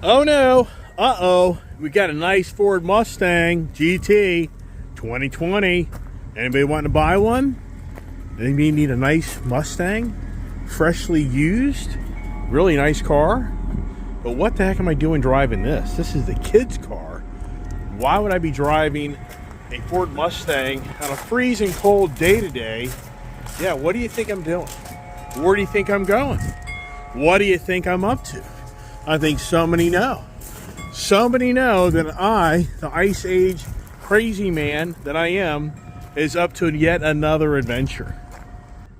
Oh no, uh-oh, we got a nice Ford Mustang GT 2020. Anybody wanting to buy one? Anybody need a nice Mustang? Freshly used, really nice car. But what the heck am I doing driving this? This is the kid's car. Why would I be driving a Ford Mustang on a freezing cold day today? Yeah, what do you think I'm doing? Where do you think I'm going? What do you think I'm up to? I think so many know. So many know that I, the Ice Age crazy man that I am, is up to yet another adventure.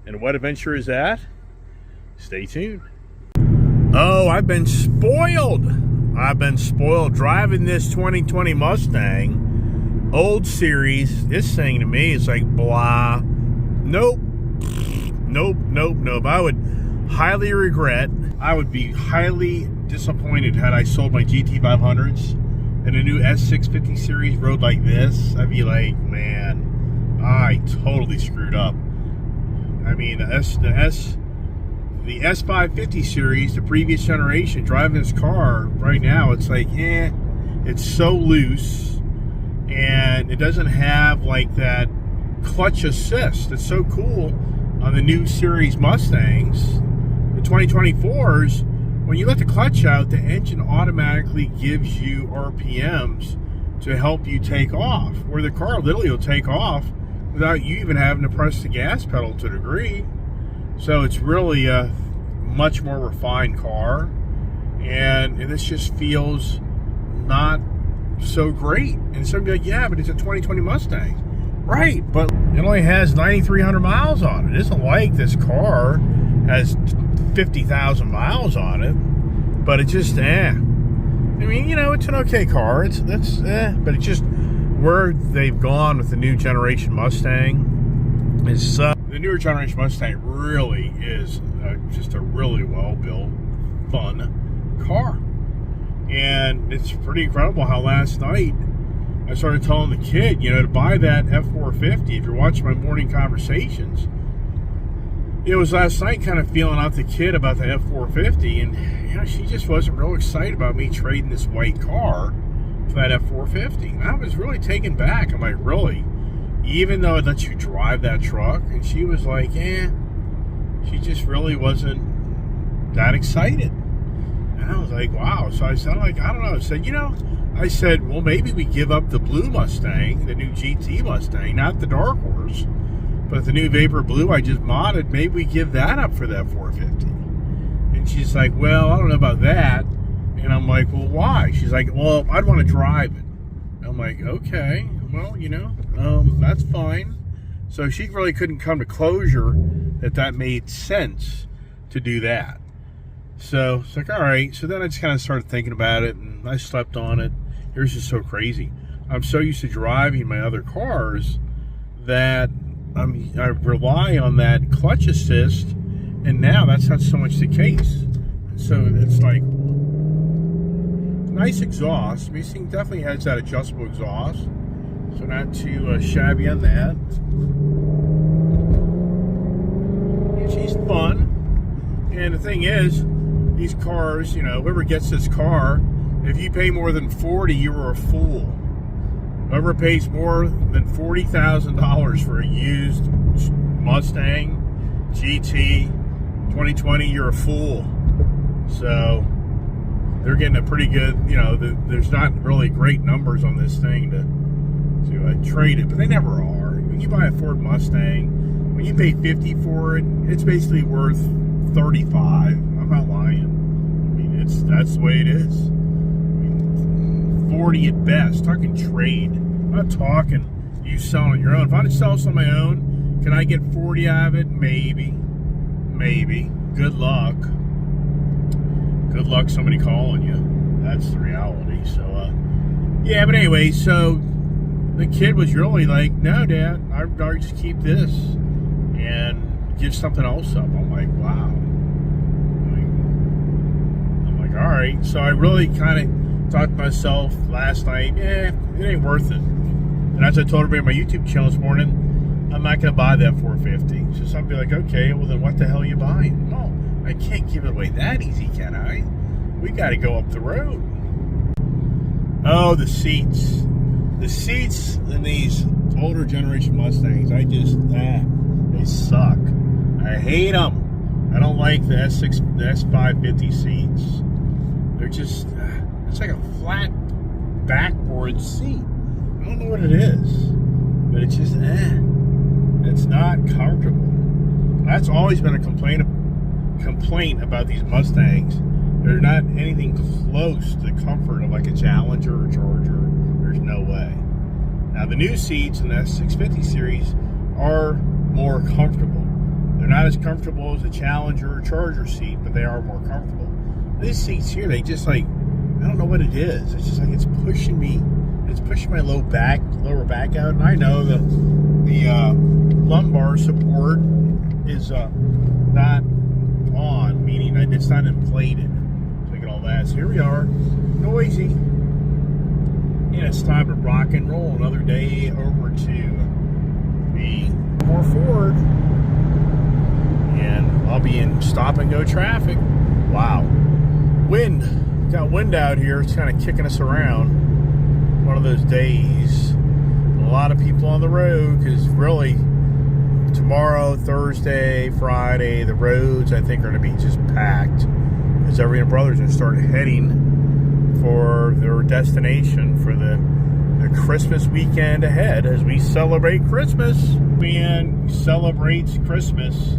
And what adventure is that? Stay tuned. Oh, I've been spoiled. I've been spoiled driving this 2020 Mustang. Old series. This thing to me is like blah. Nope. Nope. I would highly regret. I would be highly disappointed had I sold my GT500s and a new S650 series rode like this. I'd be like, man, I totally screwed up. I mean, the S550 series, the previous generation, driving this car right now, it's like, it's so loose, and it doesn't have like that clutch assist. It's so cool on the new series Mustangs. The 2024s, when you let the clutch out, the engine automatically gives you RPMs to help you take off, where the car literally will take off without you even having to press the gas pedal to a degree. So it's really a much more refined car, and this just feels not so great. And some be like, yeah, but it's a 2020 Mustang. Right, but it only has 9,300 miles on it. It isn't like this car has 50,000 miles on it, but it just, I mean, you know, it's an okay car. But it's just where they've gone with the new generation Mustang is the newer generation Mustang really is just a really well-built, fun car. And it's pretty incredible how last night I started telling the kid, you know, to buy that F450. If you're watching my morning conversations, it was last night kind of feeling out the kid about the F450, and you know, she just wasn't real excited about me trading this white car for that F450. And I was really taken back. I'm like, really? Even though it lets you drive that truck? And she was like, she just really wasn't that excited. And I was like, wow. So I said, like, I don't know. I said, you know, well, maybe we give up the blue Mustang, the new GT Mustang, not the Dark Horse, but the new Vapor Blue I just modded. Maybe we give that up for that 450. And she's like, well, I don't know about that. And I'm like, well, why? She's like, well, I'd want to drive it. I'm like, okay, well, you know, that's fine. So she really couldn't come to closure that made sense to do that. So it's like, all right. So then I just kind of started thinking about it, and I slept on it. It was just so crazy. I'm so used to driving my other cars that I rely on that clutch assist, and now that's not so much the case. So it's like nice exhaust. I mean, this thing definitely has that adjustable exhaust, so not too shabby on that. And she's fun. And the thing is, these cars, you know, whoever gets this car, if you pay more than $40,000, you're a fool. Whoever pays more than $40,000 for a used Mustang GT 2020, you're a fool. So they're getting a pretty good, you know, there's not really great numbers on this thing to trade it, but they never are. When you buy a Ford Mustang, when you pay $50,000 for it, it's basically worth $35,000. I'm not lying. I mean, that's the way it is. I mean, 40 at best. Talking trade. I'm not talking you selling your own. If I sell some of my own, can I get 40 out of it? Maybe. Good luck. Good luck somebody calling you. That's the reality. So, yeah, but anyway, so the kid was really like, no, Dad, I'd rather just keep this and give something else up. I'm like, wow. I'm like, all right. So I really kind of thought to myself last night, it ain't worth it. And as I told everybody on my YouTube channel this morning, I'm not going to buy that 450. So somebody like, okay, well then what the hell are you buying? No, I can't give it away that easy, can I? we got to go up the road. Oh, the seats. The seats in these older generation Mustangs, they suck. I hate them. I don't like the S6, the S550 seats. They're just, it's like a flat backboard seat. I don't know what it is, but it's just, it's not comfortable. That's always been a complaint about these Mustangs. They're not anything close to the comfort of like a Challenger or Charger. There's no way. Now the new seats in the S650 series are more comfortable. They're not as comfortable as a Challenger or Charger seat, but they are more comfortable. These seats here, they just like, I don't know what it is. It's just like it's pushing my lower back out. And I know the lumbar support is not on, meaning it's not inflated. Look at all that. So here we are, noisy. And it's time to rock and roll. Another day over to the more Ford. And I'll be in stop and go traffic. Wow. Wind. Got wind out here. It's kind of kicking us around. One of those days. A lot of people on the road because really tomorrow, Thursday, Friday, the roads I think are going to be just packed because Everett Brothers are going to start heading for their destination for the Christmas weekend ahead as we celebrate Christmas. Man celebrates Christmas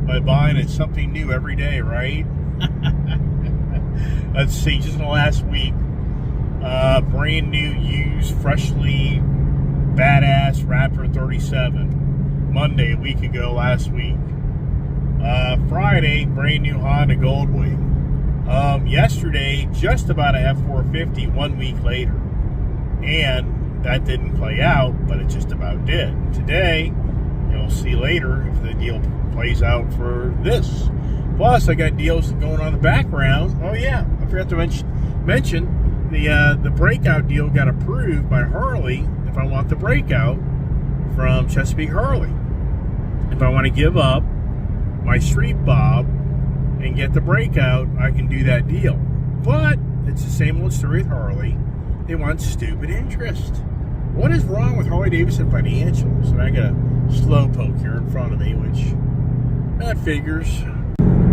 by buying it something new every day, right? Let's see, just in the last week, brand new, used, freshly badass Raptor 37. Monday, a week ago, last week. Friday, brand new Honda Goldwing. Yesterday, just about a F450 1 week later. And that didn't play out, but it just about did. Today, you'll see later if the deal plays out for this. Plus, I got deals going on in the background. Oh yeah, I forgot to mention the Breakout deal got approved by Harley if I want the Breakout from Chesapeake Harley. If I want to give up my Street Bob and get the Breakout, I can do that deal. But it's the same old story with Harley. They want stupid interest. What is wrong with Harley-Davidson Financials? And I got a Slowpoke here in front of me, which that figures.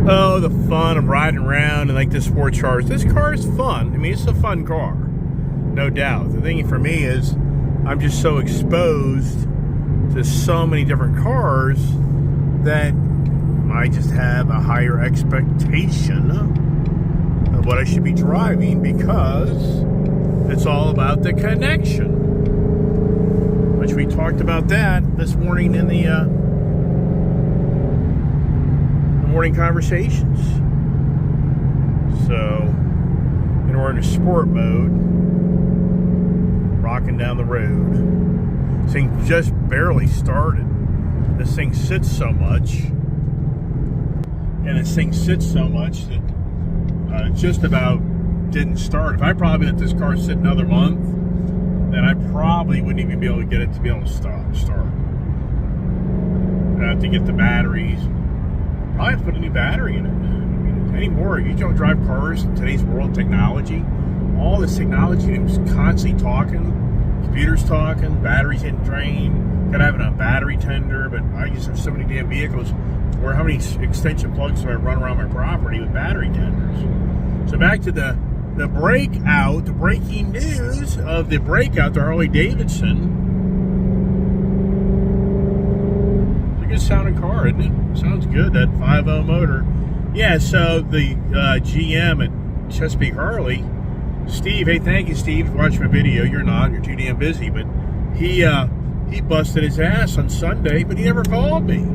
Oh, the fun of riding around in like this sports car. This car is fun. I mean, it's a fun car, no doubt. The thing for me is I'm just so exposed to so many different cars that I just have a higher expectation of what I should be driving because it's all about the connection, which we talked about that this morning in the morning conversations. So in order to sport mode, rocking down the road. This thing just barely started. This thing sits so much, and this thing sits so much that it just about didn't start. If I probably let this car sit another month, then I probably wouldn't even be able to get it to be able to start. I have to get the batteries. Probably have to put a new battery in it. I mean, anymore, you don't drive cars in today's world technology. All this technology is constantly talking. Computers talking, batteries hitting drain. Gotta have it on battery tender, but I just have so many damn vehicles. Where how many extension plugs do I run around my property with battery tenders? So back to the Breakout, the breaking news of the Breakout, the Harley-Davidson. It's a good sounding car, isn't it? Sounds good, that 5.0 motor. Yeah, so the GM at Chesapeake Harley, Steve, hey, thank you, Steve, for watching my video. You're not, you're too damn busy, but he busted his ass on Sunday, but he never called me.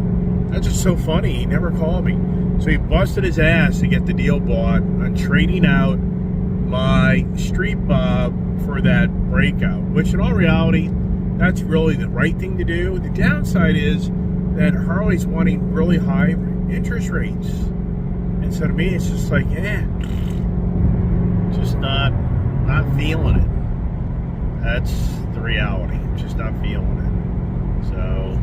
That's just so funny. He never called me. So he busted his ass to get the deal bought on trading out my Street Bob for that Breakout, which in all reality, that's really the right thing to do. The downside is that Harley's wanting really high interest rates. And so to me, it's just like, just not feeling it. That's the reality. Just not feeling it. So,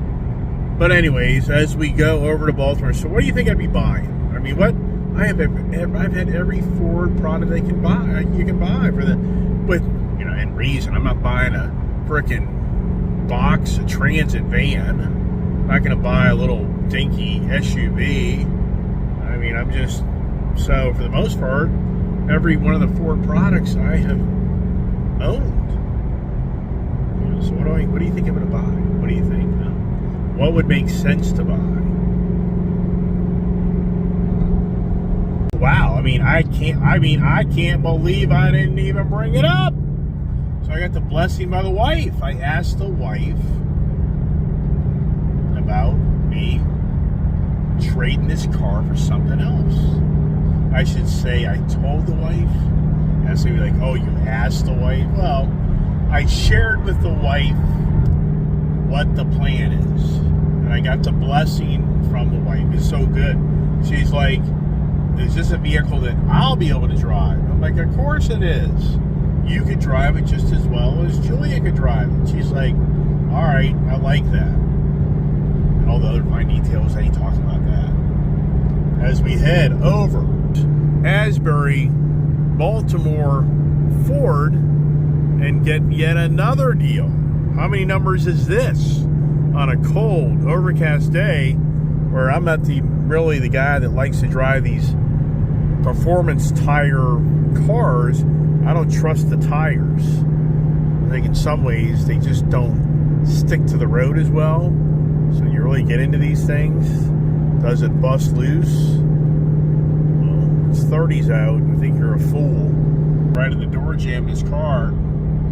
but anyways, as we go over to Baltimore, so what do you think I'd be buying? I mean, I've had every Ford product you can buy for the, with, you know, and reason. I'm not buying a frickin' box, a transit van. I'm not going to buy a little dinky SUV. I mean, I'm just, so for the most part, every one of the Ford products I have owned. You know, so what do you think I'm going to buy? What do you think? What would make sense to buy? Wow, I mean, I can't believe I didn't even bring it up. So I got the blessing by the wife. I asked the wife about me trading this car for something else. I should say I told the wife. And so you're like, oh, you asked the wife? Well, I shared with the wife what the plan is. And I got the blessing from the wife. It's so good. She's like, is this a vehicle that I'll be able to drive? I'm like, of course it is. You could drive it just as well as Julia could drive it. She's like, all right, I like that. And all the other fine details, I ain't talking about that. As we head over Asbury, Baltimore, Ford, and get yet another deal. How many numbers is this on a cold, overcast day where I'm not really the guy that likes to drive these performance tire cars? I don't trust the tires. I think in some ways they just don't stick to the road as well. So you really get into these things. Does it bust loose? Well, it's 30s out. I think you're a fool. Right in the door jam this car,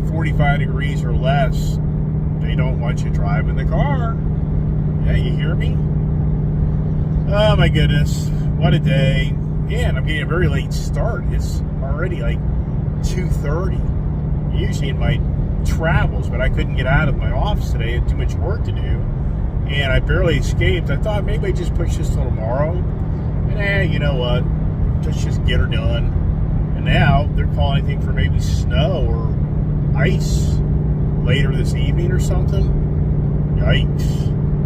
45 degrees or less. They don't want you driving the car. Yeah, you hear me? Oh my goodness, what a day. And I'm getting a very late start. It's already like 2:30. Usually in my travels, but I couldn't get out of my office today. I had too much work to do. And I barely escaped. I thought maybe I just push this till tomorrow. And you know what? Let's just get her done. And now they're calling, I think, for maybe snow or ice later this evening or something. Yikes.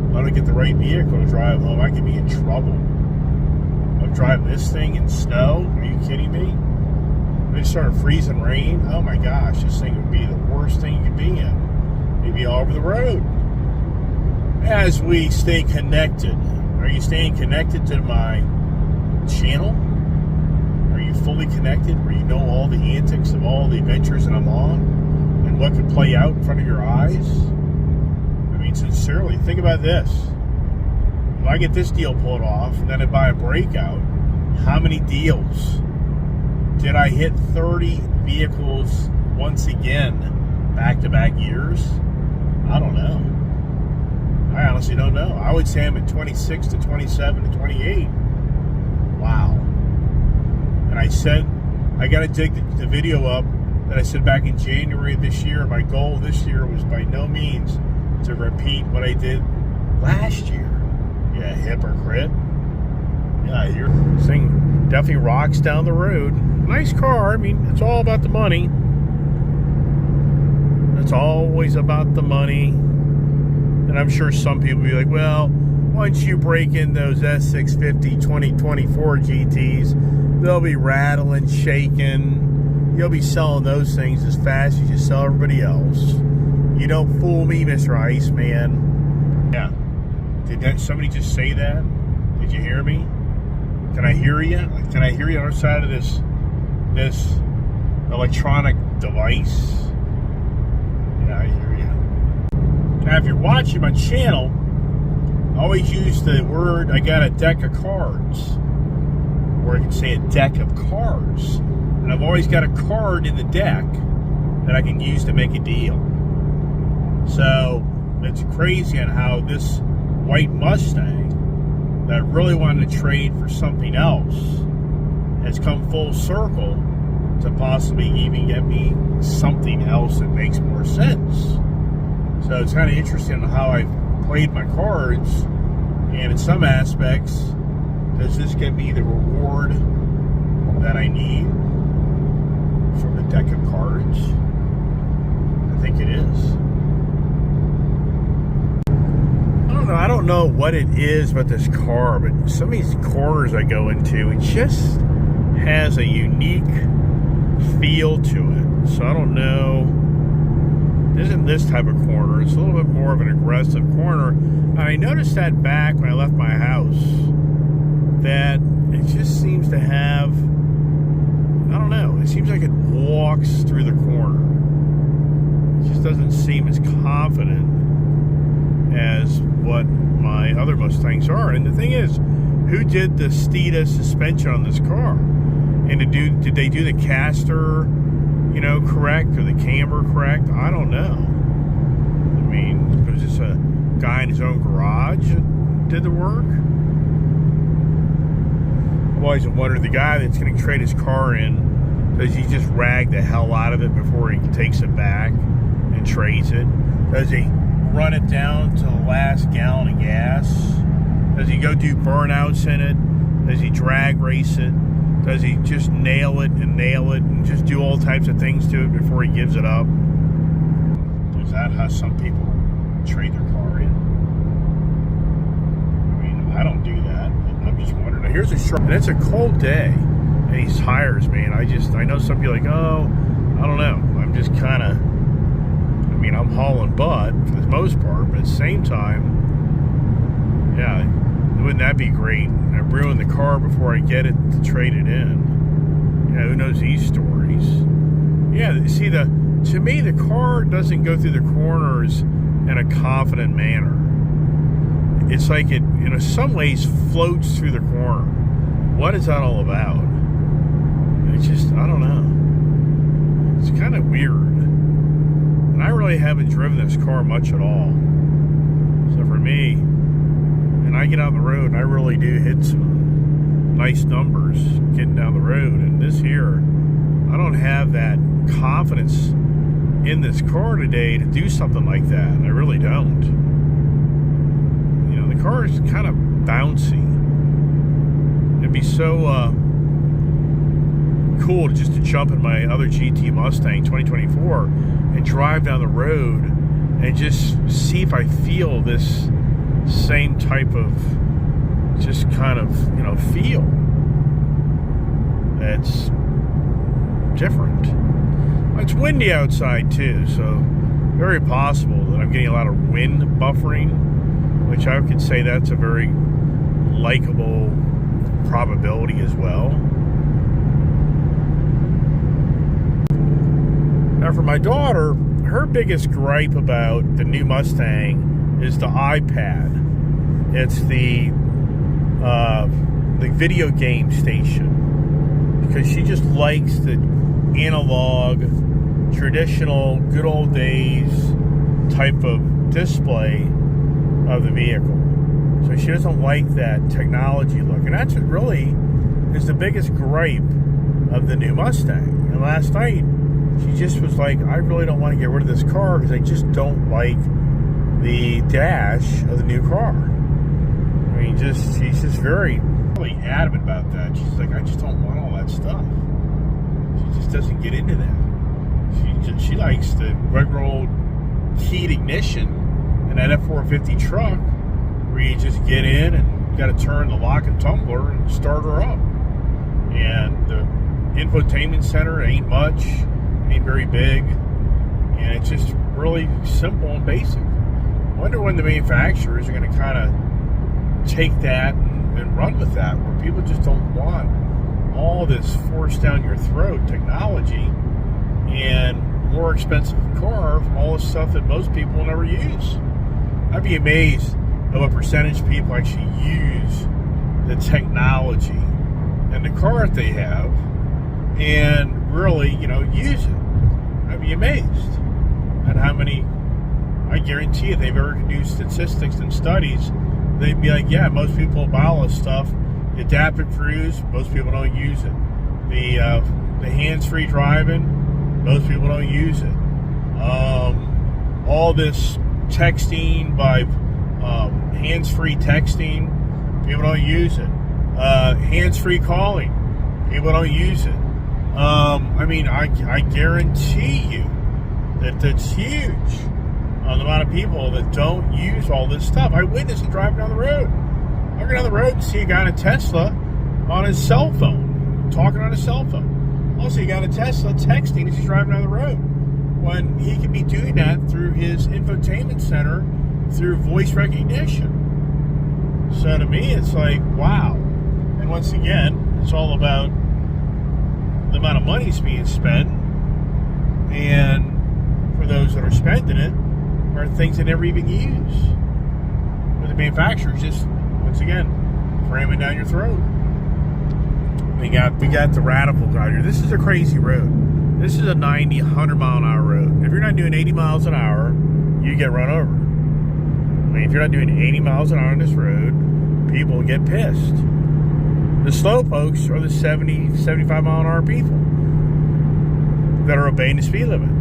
If I don't get the right vehicle to drive home, I could be in trouble. I'm driving this thing in snow. Are you kidding me? If it started freezing rain, oh my gosh, this thing would be the worst thing you could be in. Maybe all over the road. As we stay connected, are you staying connected to my channel? Are you fully connected where you know all the antics of all the adventures that I'm on and what could play out in front of your eyes? I mean, sincerely, think about this. If I get this deal pulled off and then I buy a breakout, how many deals? Did I hit 30 vehicles once again back-to-back years? I don't know. I honestly don't know. I would say I'm at 26 to 27 to 28. Wow. And I said, I got to dig the video up that I said back in January of this year. My goal this year was by no means to repeat what I did last year. Yeah, hypocrite. Yeah, this thing definitely rocks down the road. Nice car. I mean, it's all about the money. It's always about the money. And I'm sure some people will be like, well, once you break in those S650 2024 GTs, they'll be rattling, shaking. You'll be selling those things as fast as you sell everybody else. You don't fool me, Mr. Iceman. Yeah. Did somebody just say that? Did you hear me? Can I hear you? Can I hear you on the other side of this electronic device? Yeah, I hear you. Now, if you're watching my channel, I always use the word, I got a deck of cards. Or I can say a deck of cards. And I've always got a card in the deck that I can use to make a deal. So, it's crazy on how this white Mustang that I really wanted to trade for something else has come full circle to possibly even get me something else that makes more sense. So it's kind of interesting how I've played my cards, and in some aspects, does this get me the reward that I need from the deck of cards? I think it is. I don't don't know. I don't know what it is about this car, but some of these corners I go into, it just has a unique feel to it. So I don't know. It isn't this type of corner. It's a little bit more of an aggressive corner. And I noticed that back when I left my house, that it just seems to have, I don't know, it seems like it walks through the corner. It just doesn't seem as confident as what my other Mustangs are. And the thing is, who did the Steeda suspension on this car? And did they do the caster, correct, or the camber correct? I don't know. I mean, was this a guy in his own garage that did the work? I've always wondered, the guy that's going to trade his car in, does he just rag the hell out of it before he takes it back and trades it? Does he run it down to the last gallon of gas? Does he go do burnouts in it? Does he drag race it? Does he just nail it and just do all types of things to it before he gives it up? Is that how some people trade their car in? I mean, I don't do that. I'm just wondering. Now, here's a short, and it's a cold day, and these tires, man, I know some people are like, oh, I don't know. I'm just kind of, I'm hauling butt for the most part, but at the same time, yeah, wouldn't that be great? I ruin the car before I get it to trade it in. Who knows these stories? Yeah, see, to me, the car doesn't go through the corners in a confident manner. It's like it, in some ways, floats through the corner. What is that all about? It's just, I don't know. It's kind of weird. And I really haven't driven this car much at all. So for me, and I get on the road and I really do hit some nice numbers getting down the road. And this here, I don't have that confidence in this car today to do something like that. I really don't. The car is kind of bouncy. It'd be so cool to jump in my other GT Mustang 2024 and drive down the road and just see if I feel this same type of just kind of feel that's different. It's windy outside too, so very possible that I'm getting a lot of wind buffering, which I could say that's a very likable probability as well. Now for my daughter, her biggest gripe about the new Mustang is the iPad. It's the video game station, because she just likes the analog, traditional, good old days type of display of the vehicle. So she doesn't like that technology look, and that's what really is the biggest gripe of the new Mustang. And last night she just was like, I really don't want to get rid of this car because I just don't like the dash of the new car. She's just very really adamant about that. She's like, I just don't want all that stuff. She just doesn't get into that. She likes the regular old keyed ignition in that F450 truck, where you just get in and you got to turn the lock and tumbler and start her up. And the infotainment center ain't much, ain't very big, and it's just really simple and basic. I wonder when the manufacturers are going to kind of take that and run with that, where people just don't want all this forced down your throat technology and more expensive car from all the stuff that most people will never use. I'd be amazed at what percentage of people actually use the technology and the car that they have and really, use it. I'd be amazed at how many. I guarantee if they've ever do statistics and studies, they'd be like, yeah, most people buy all this stuff. The adaptive cruise, most people don't use it. The hands-free driving, most people don't use it. All this texting by hands-free texting, people don't use it. Hands-free calling, people don't use it. I guarantee you that that's huge on the amount of people that don't use all this stuff. I witnessed it driving down the road. I go down the road and see a guy in a Tesla on his cell phone, talking on his cell phone. Also, you got a Tesla texting as he's driving down the road, when he could be doing that through his infotainment center through voice recognition. So to me, it's like, wow. And once again, it's all about the amount of money that's being spent, and for those that are spending it, are things they never even use. But the manufacturers just, once again, cramming down your throat. We got the radical guy here. This is a crazy road. This is a 90, 100 mile an hour road. If you're not doing 80 miles an hour, you get run over. I mean, if you're not doing 80 miles an hour on this road, people get pissed. The slow pokes are the 70, 75 mile an hour people that are obeying the speed limit.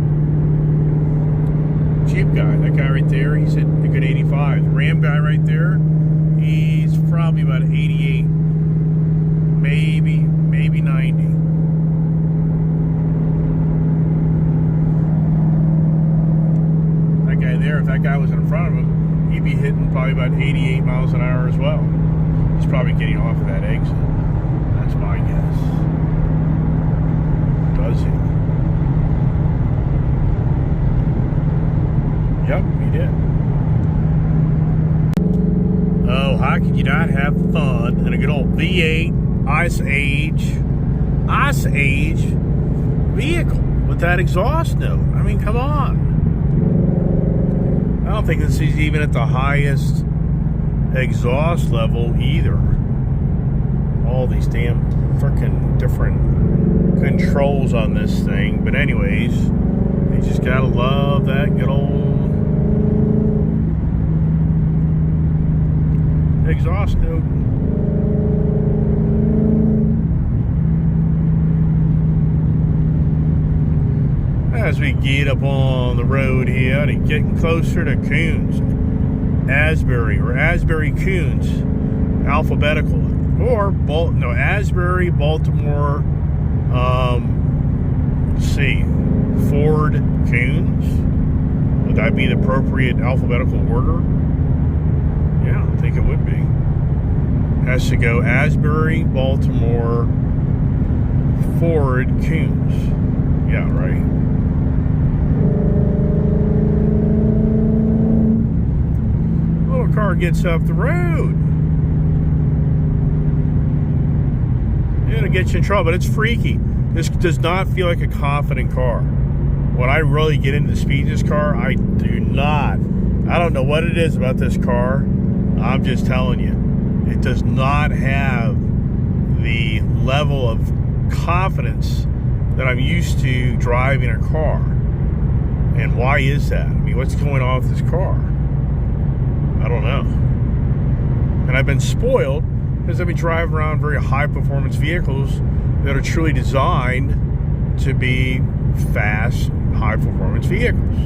Jeep guy, that guy right there, he's at a good 85. The Ram guy right there, he's probably about 88, maybe 90. That guy there, if that guy was in front of him, he'd be hitting probably about 88 miles an hour as well. He's probably getting off of that exit. That's my guess. Does he? Yep, he did. Oh, how could you not have fun in a good old V8 Ice Age vehicle with that exhaust note? I mean, come on. I don't think this is even at the highest exhaust level either. All these damn freaking different controls on this thing. But anyways, you just gotta love that good old exhaust note. As we get up on the road here and getting closer to Coons, Asbury Coons, alphabetical, or Asbury, Baltimore. Let's see, Ford, Coons. Would that be the appropriate alphabetical order? Yeah, I think it would be. Has to go Asbury, Baltimore, Ford, Coons. Yeah, right. Little car gets up the road. It'll get you in trouble, but it's freaky. This does not feel like a confident car. When I really get into the speed of this car, I do not. I don't know what it is about this car. I'm just telling you. It does not have the level of confidence that I'm used to driving a car. And why is that? I mean, what's going on with this car? I don't know. And I've been spoiled because I've been driving around very high performance vehicles that are truly designed to be fast, high performance vehicles.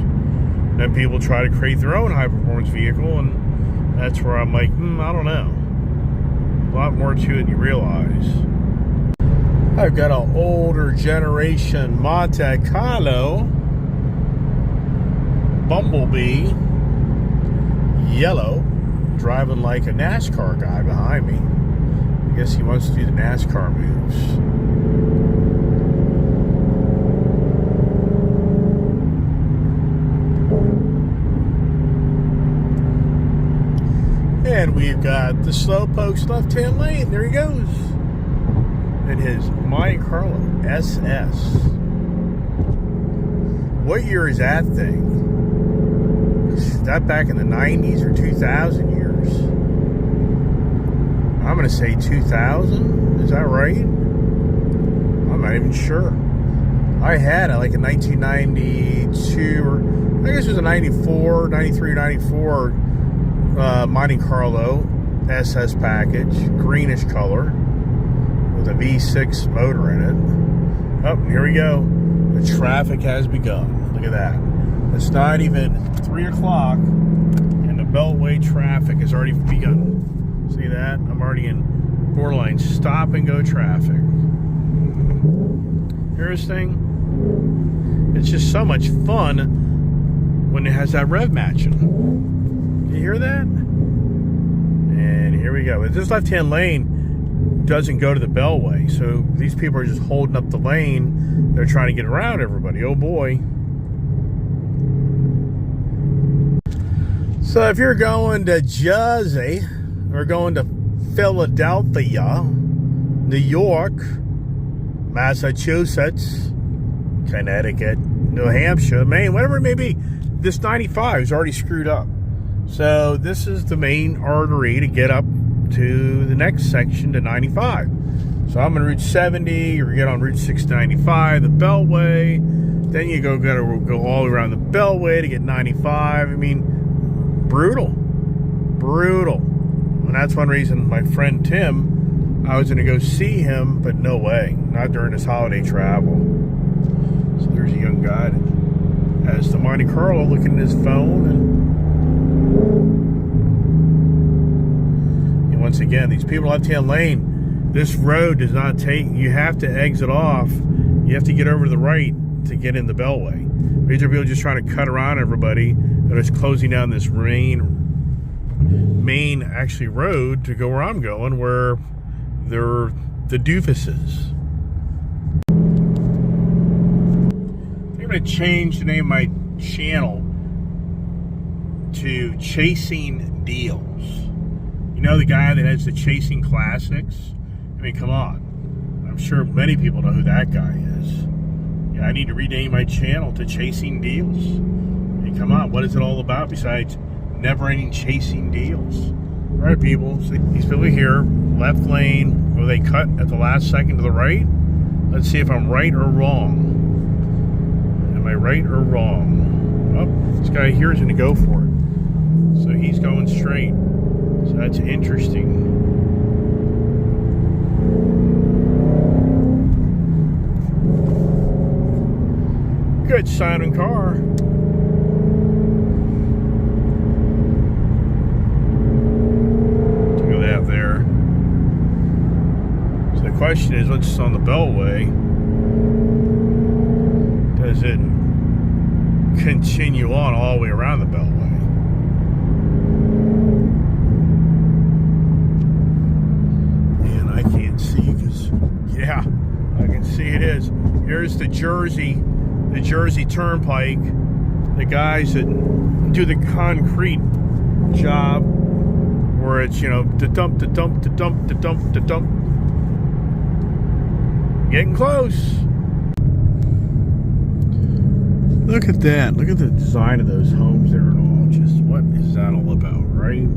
Then people try to create their own high performance vehicle, and that's where I'm like, I don't know. A lot more to it than you realize. I've got an older generation Monte Carlo Bumblebee yellow, driving like a NASCAR guy behind me. I guess he wants to do the NASCAR moves. And we've got the slowpoke's left-hand lane. There he goes. And his Monte Carlo SS. What year is that thing? Is that back in the 90s or 2000 years? I'm going to say 2000. Is that right? I'm not even sure. I had like a 1992 or I guess it was a 94, 93, 94 Monte Carlo SS package, greenish color with a V6 motor in it. Oh, here we go. The traffic has begun. Look at that. It's not even 3 o'clock and the Beltway traffic has already begun. See that? I'm already in borderline stop and go traffic. Here's this thing. It's just so much fun when it has that rev matching. You hear that? And here we go. This left-hand lane doesn't go to the Beltway, so these people are just holding up the lane. They're trying to get around everybody. Oh boy. So if you're going to Jersey or going to Philadelphia, New York, Massachusetts, Connecticut, New Hampshire, Maine, whatever it may be, this 95 is already screwed up. So this is the main artery to get up to the next section to 95. So I'm on Route 70, or get on Route 695, the Beltway. Then you gotta go all the way around the Beltway to get 95. I mean, brutal. And that's one reason my friend Tim, I was gonna go see him, but no way, not during his holiday travel. So there's a young guy that has the Monte Carlo looking at his phone, and once again, these people left-hand lane, this road does not take, you have to exit off, you have to get over to the right to get in the Beltway. These are people just trying to cut around everybody that is closing down this main actually road to go where I'm going, where they're the doofuses. I'm going to change the name of my channel to Chasing Deals. You know the guy that has the Chasing Classics? I mean, come on. I'm sure many people know who that guy is. Yeah, I need to rename my channel to Chasing Deals. I mean, come on, what is it all about besides never-ending chasing deals? All right, people, so these people here, left lane, where they cut at the last second to the right. Let's see if I'm right or wrong. Am I right or wrong? Oh, this guy here is going to go for it. So he's going straight. So that's interesting. Good sounding car. Look at that there. So the question is, once it's on the Beltway, does it continue on all the way around the Beltway? And I can't see because, yeah, I can see it is. Here's the Jersey Turnpike. The guys that do the concrete job where it's, you know, to dump. Getting close. Look at that. Look at the design of those homes there and all. Just what is that all about, right?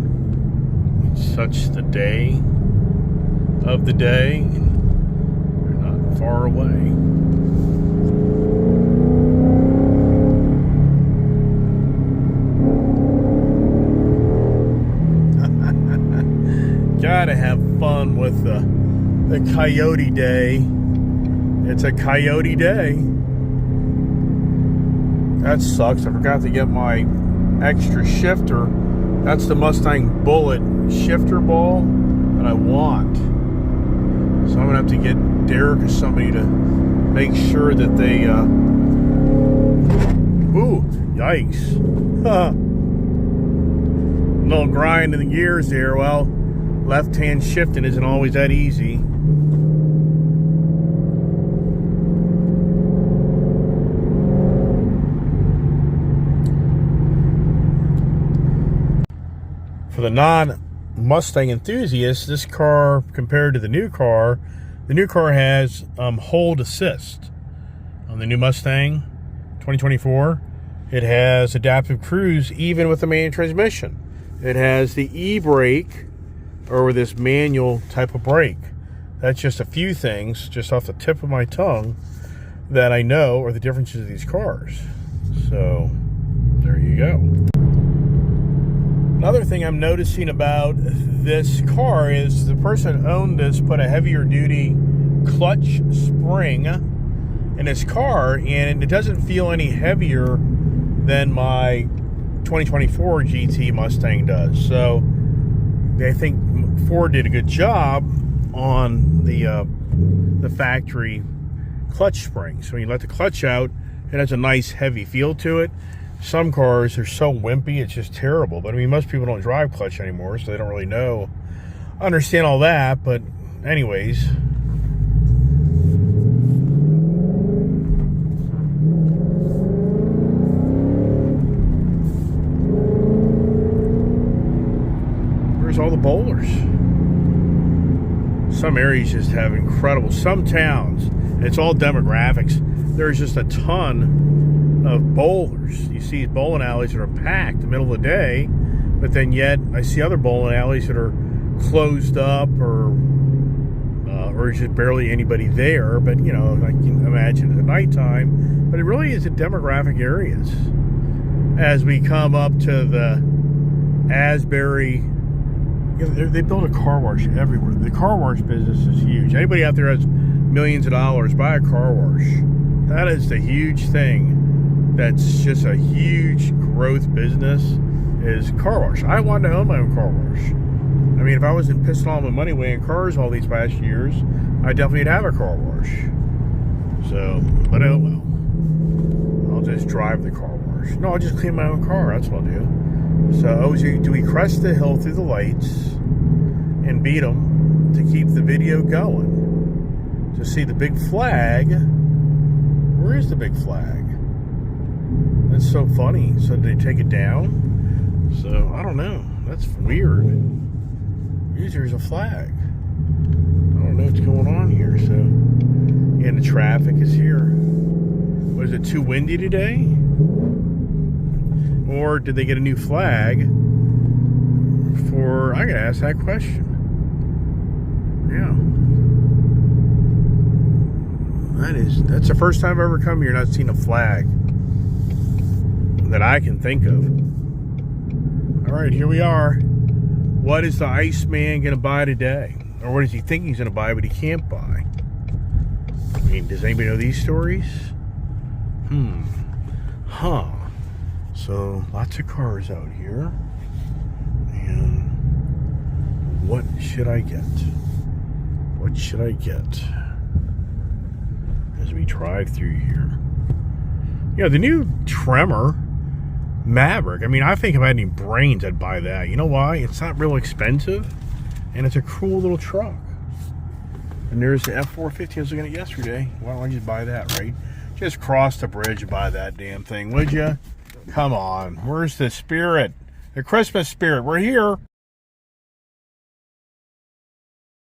It's such the day of the day. They're not far away. Gotta have fun with the Coyote Day. It's a Coyote Day. That sucks. I forgot to get my extra shifter. That's the Mustang Bullet shifter ball that I want. So I'm gonna have to get Derek or somebody to make sure that they ooh, yikes. Little grind in the gears there. Well, left-hand shifting isn't always that easy. For the non-Mustang enthusiast, this car, compared to the new car has hold assist. On the new Mustang 2024, it has adaptive cruise even with the manual transmission. It has the e-brake, or this manual type of brake. That's just a few things, just off the tip of my tongue, that I know are the differences of these cars. So, there you go. Another thing I'm noticing about this car is the person who owned this put a heavier duty clutch spring in his car, and it doesn't feel any heavier than my 2024 GT Mustang does. So I think Ford did a good job on the factory clutch spring. So when you let the clutch out, it has a nice heavy feel to it. some cars are so wimpy, it's just terrible. But I mean, most people don't drive clutch anymore, so they don't really understand all that. But anyways, where's all the bowlers? Some areas just have incredible, some towns, and it's all demographics. There's just a ton of bowlers. You see bowling alleys that are packed in the middle of the day, but then yet I see other bowling alleys that are closed up or just barely anybody there. But you know, I can imagine at nighttime. But it really is in demographic areas. As we come up to the Asbury, they build a car wash everywhere. The car wash business is huge. Anybody out there has millions of dollars, buy a car wash. That is the huge thing. That's just a huge growth business, is car wash. I wanted to own my own car wash. I mean, if I wasn't pissing all my money away in cars all these past years, I definitely would have a car wash. So, but oh well. I'll just drive the car wash. No, I'll just clean my own car. That's what I'll do. So, do we crest the hill through the lights and beat them to keep the video going? To see the big flag. Where is the big flag? That's so funny. So, did they take it down? So, I don't know. That's weird. Usually there's a flag. I don't know what's going on here. So, and the traffic is here. Was it too windy today? Or did they get a new flag for... I gotta ask that question. Yeah. That's the first time I've ever come here and I've seen a flag that I can think of. Alright, here we are. What is the Iceman gonna buy today? Or what does he think he's gonna buy but he can't buy? I mean, does anybody know these stories? Huh. So, lots of cars out here. And what should I get? What should I get as we drive through here? You know, the new Tremor Maverick. I mean, I think if I had any brains, I'd buy that. You know why? It's not real expensive, and it's a cool little truck. And there's the F450 I was looking at yesterday. Why don't I just buy that, right? Just cross the bridge and buy that damn thing, would you? Come on. Where's the spirit? The Christmas spirit. We're here.